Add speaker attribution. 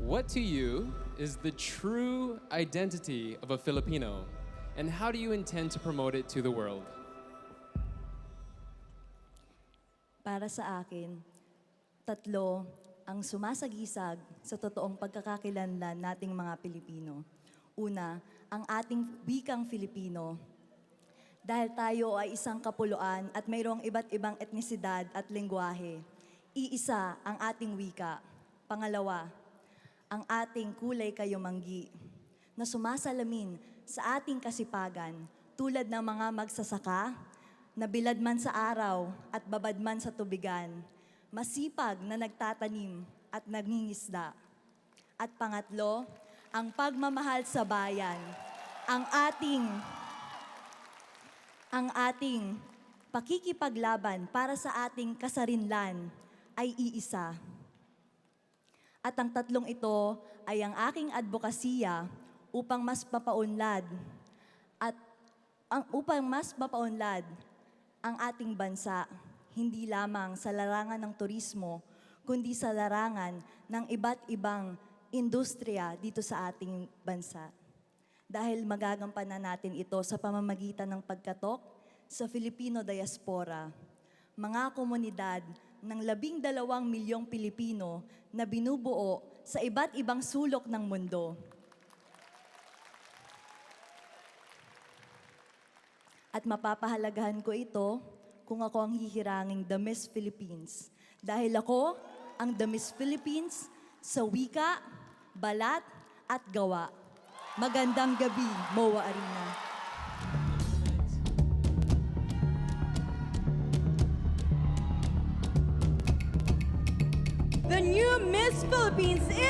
Speaker 1: What to you is the true identity of a Filipino, and how do you intend to promote it to the world?
Speaker 2: Para sa akin, tatlo ang sumasagisag sa totoong pagkakakilanlan nating mga Pilipino. Una, ang ating wikang Filipino. Dahil tayo ay isang kapuluan at mayroong iba't ibang etnisidad at lengguwahe, iisa ang ating wika. Pangalawa, ang ating kulay kayumanggi na sumasalamin sa ating kasipagan tulad ng mga magsasaka na bilad man sa araw at babad man sa tubigan, masipag na nagtatanim at nangingisda. At pangatlo, ang pagmamahal sa bayan, ang ating pakikipaglaban para sa ating kasarinlan ay iisa. At ang tatlong ito ay ang aking advokasya upang mas mapaunlad ang ating bansa, hindi lamang sa larangan ng turismo, kundi sa larangan ng iba't ibang industriya dito sa ating bansa. Dahil magagampanan natin ito sa pamamagitan ng pagkatok sa Filipino diaspora, mga komunidad ng 12 milyong Pilipino na binubuo sa iba't ibang sulok ng mundo. At mapapahalagahan ko ito kung ako ang hihiranging The Miss Philippines. Dahil ako ang The Miss Philippines sa wika, balat at gawa. Magandang gabi, MOA Arena.
Speaker 3: The new Miss Philippines is